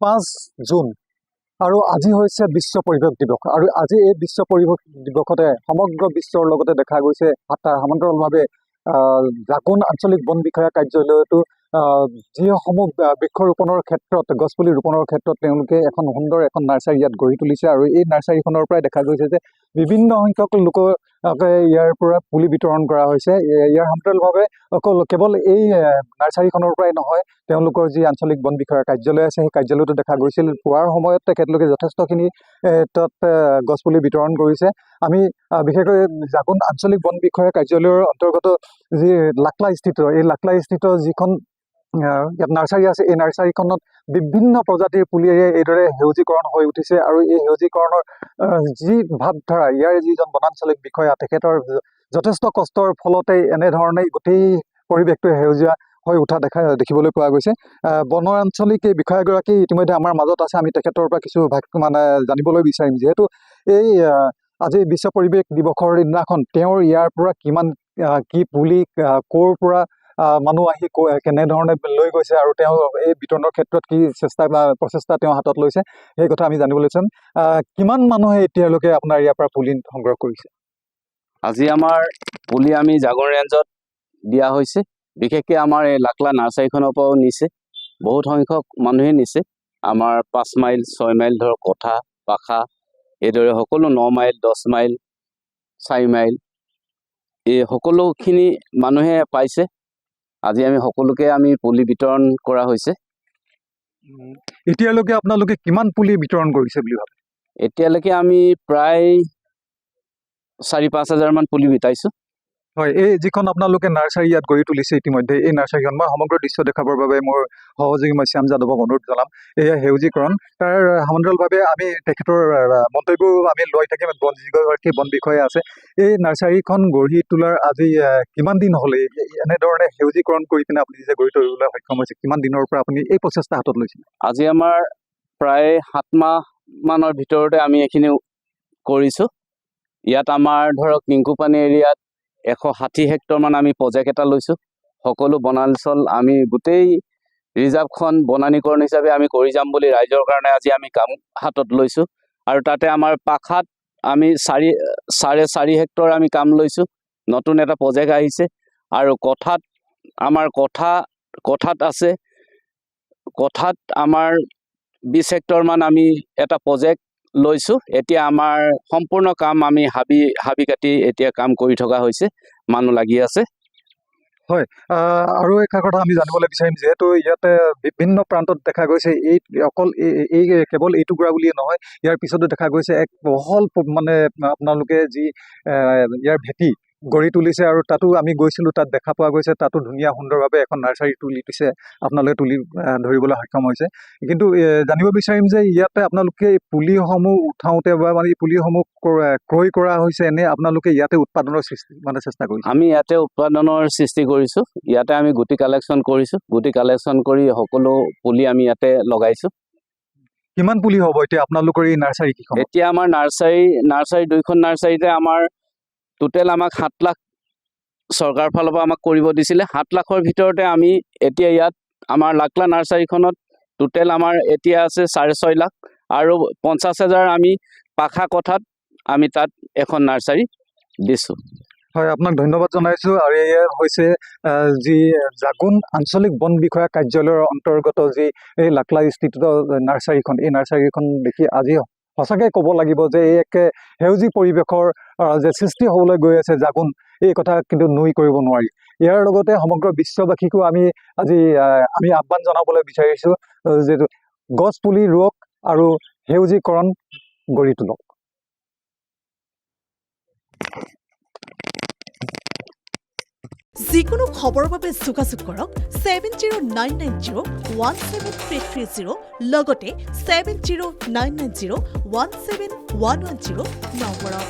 5 June আৰু আজি হৈছে বিশ্ব পৰিৱেশ দিৱস আৰু আজি এই বিশ্ব পৰিৱেশ দিৱসতে সমগ্ৰ বিশ্বৰ লগতে দেখা গৈছে সমান্তৰালভাৱে জাকুন আঞ্চলিক বন বিষয়া কাৰ্যালয়তো যিসমূহ বৃক্ষৰোপণৰ ক্ষেত্ৰত গছপুলি ৰোপণৰ ক্ষেত্ৰত তেওঁলোকে এখন সুন্দৰ এখন নাৰ্চাৰী ইয়াত গঢ়ি তুলিছে আৰু এই নাৰ্চাৰীখনৰ পৰাই দেখা গৈছে যে বিভিন্ন সংখ্যক লোকৰ ইয়াৰ পৰা পুলি বিতৰণ কৰা হৈছে। ইয়াৰ সমান্তৰালভাৱে অকল কেৱল এই নাৰ্চাৰীখনৰ পৰাই নহয়, তেওঁলোকৰ যি আঞ্চলিক বন বিষয়াৰ কাৰ্যালয় আছে সেই কাৰ্যালয়তো দেখা গৈছিল। পুৱাৰ সময়ত তেখেতলোকে যথেষ্টখিনি তাত গছপুলি বিতৰণ কৰিছে। আমি বিশেষকৈ জাকুন আঞ্চলিক বন বিষয়াৰ কাৰ্যালয়ৰ অন্তৰ্গত যি লাকলাস্থিত যিখন ইয়াত নাৰ্চাৰী আছে, এই নাৰ্চাৰীখনত বিভিন্ন প্ৰজাতিৰ পুলিৰে এইদৰে সেউজীকৰণ হৈ উঠিছে আৰু এই সেউজীকৰণৰ যি ভাৱধাৰা, ইয়াৰ যিজন বনাঞ্চলিক বিষয়া তেখেতৰ যথেষ্ট কষ্টৰ ফলতে এনেধৰণে গোটেই পৰিৱেশটোৱে সেউজীয়া হৈ উঠা দেখিবলৈ পোৱা গৈছে। বনাঞ্চলিক এই বিষয়াগৰাকী ইতিমধ্যে আমাৰ মাজত আছে, আমি তেখেতৰ পৰা কিছু জানিবলৈ বিচাৰিম। যিহেতু এই আজি বিশ্ব পৰিৱেশ দিৱসৰ দিনাখন তেওঁৰ ইয়াৰ পৰা কিমান কি পুলি ক'ৰ পৰা মানুহ আহি কেনেধৰণে লৈ গৈছে আৰু তেওঁ এই বিতৰণৰ ক্ষেত্ৰত কি প্ৰচেষ্টা তেওঁ হাতত লৈছে সেই কথা আমি জানিবলৈ চাম। কিমান মানুহে এতিয়ালৈকে আপোনাৰ ইয়াৰ পৰা পুলি সংগ্ৰহ কৰিছে? আজি আমাৰ পুলি আমি জাগৰণ ৰেঞ্জত দিয়া হৈছে, বিশেষকৈ আমাৰ এই লাকলা নাৰ্চাৰীখনৰ পৰাও নিছে, বহুত সংখ্যক মানুহে নিছে। আমাৰ 5 মাইল 6 মাইল ধৰক কঠা পাখা এইদৰে সকলো 9 মাইল 10 মাইল 4 মাইল এই সকলোখিনি মানুহে পাইছে। আজি আমি সকলোকে আমি পুলি বিতৰণ কৰা হৈছে। এতিয়ালৈকে আপোনালোকে কিমান পুলি বিতৰণ কৰিছে বুলি ভাবে? এতিয়ালৈকে আমি প্ৰায় 4-5 হাজাৰমান পুলি বিতাইছোঁ। হয়, এই যিখন আপোনালোকে নাৰ্চাৰী ইয়াত গঢ়ি তুলিছে ইতিমধ্যে, এই নাৰ্চাৰীখন মই সমগ্ৰ দৃশ্য দেখাবৰ বাবে মোৰ সহযোগী মই শ্যাম যাদৱক অনুৰোধ জনাম। এয়া সেউজীকৰণ, তাৰ সমান্তৰালভাৱে আমি তেখেতৰ মন্তব্যও আমি লৈ থাকিম। যিগৰাকী বন বিষয়া আছে, এই নাৰ্চাৰীখন গঢ়ি তোলাৰ আজি কিমান দিন হ'লে এনেধৰণে সেউজীকৰণ কৰি পিনে আপুনি যে গঢ়ি তুলিবলৈ সক্ষম হৈছে, কিমান দিনৰ পৰা আপুনি এই প্ৰচেষ্টা হাতত লৈছিল? আজি আমাৰ প্ৰায় 7 মাহমানৰ ভিতৰতে আমি এইখিনি কৰিছোঁ। ইয়াত আমাৰ ধৰক নিংকুপানী এৰিয়াত 160 হেক্টৰমান আমি প্ৰজেক্ট এটা লৈছোঁ। সকলো বনাঞ্চল আমি গোটেই ৰিজাৰ্ভখন বনানীকৰণ হিচাপে আমি কৰি যাম বুলি ৰাইজৰ কাৰণে আজি আমি কাম হাতত লৈছোঁ। আৰু তাতে আমাৰ পাখাত আমি 4.5 হেক্টৰ আমি কাম লৈছোঁ, নতুন এটা প্ৰজেক্ট আহিছে। আৰু কঠাত আমাৰ কঠাত আছে, কঠাত আমাৰ 20 হেক্টৰমান আমি এটা প্ৰজেক্ট লৈছোঁ। এতিয়া আমাৰ সম্পূৰ্ণ কাম আমি হাবি কাটি এতিয়া কাম কৰি থকা হৈছে, মানুহ লাগি আছে। হয়, আৰু এটা কথা আমি জানিবলৈ বিচাৰিম, যিহেতু ইয়াতে বিভিন্ন প্ৰান্তত দেখা গৈছে অকল এই কেৱল এই টুকুৰা বুলিয়ে নহয়, ইয়াৰ পিছতো দেখা গৈছে এক বহল আপোনালোকে যি ইয়াৰ ভেটি গঢ়ি তুলিছে আৰু তাতো আমি গৈছিলোঁ, তাত দেখা পোৱা গৈছে তাতো ধুনীয়া সুন্দৰভাৱে এখন নাৰ্চাৰী তুলি দিছে, আপোনালোকে তুলি ধৰিবলৈ সক্ষম হৈছে। কিন্তু জানিব বিচাৰিম যে ইয়াতে আপোনালোকে এই পুলিসমূহ উঠাওঁতে বা এই পুলিসমূহ ক্ৰয় কৰা হৈছে নে আপোনালোকে ইয়াতে উৎপাদনৰ চেষ্টা কৰিছে? আমি ইয়াতে উৎপাদনৰ সৃষ্টি কৰিছোঁ, ইয়াতে আমি গুটি কালেকশ্যন কৰিছোঁ, গুটি কালেকশ্যন কৰি সকলো পুলি আমি ইয়াতে লগাইছোঁ। কিমান পুলি হ'ব এতিয়া আপোনালোকৰ এই নাৰ্চাৰী কিখন? এতিয়া আমাৰ নাৰ্চাৰী 2খন নাৰ্চাৰীতে আমাৰ টোটেল আমাক 7 লাখ চৰকাৰৰ ফালৰ পৰা আমাক কৰিব দিছিলে। 7 লাখৰ ভিতৰতে আমি এতিয়া ইয়াত আমাৰ লাকলা নাৰ্চাৰীখনত টোটেল আমাৰ এতিয়া আছে 6.5 লাখ আৰু 50,000 আমি পাখা কঠাত আমি তাত এখন নাৰ্চাৰী দিছোঁ। হয়, আপোনাক ধন্যবাদ জনাইছোঁ। আৰু এয়া হৈছে যি জাকুন আঞ্চলিক বন বিষয়া কাৰ্যালয়ৰ অন্তৰ্গত যি এই লাকলাস্থিত নাৰ্চাৰীখন, এই নাৰ্চাৰীখন দেখি আজি সঁচাকৈ ক'ব লাগিব যে এই এক সেউজী পৰিৱেশৰ যে সৃষ্টি হ'বলৈ গৈ আছে জাকুন, এই কথা কিন্তু নুই কৰিব নোৱাৰি। ইয়াৰ লগতে সমগ্ৰ বিশ্ববাসীকো আমি আহ্বান জনাবলৈ বিচাৰিছোঁ যে গছ পুলি ৰুৱক আৰু সেউজীকৰণ গঢ়ি তোলক। যিকোনো খবৰৰ বাবে যোগাযোগ কৰক 7099017330 লগতে 7099017110 নম্বৰত।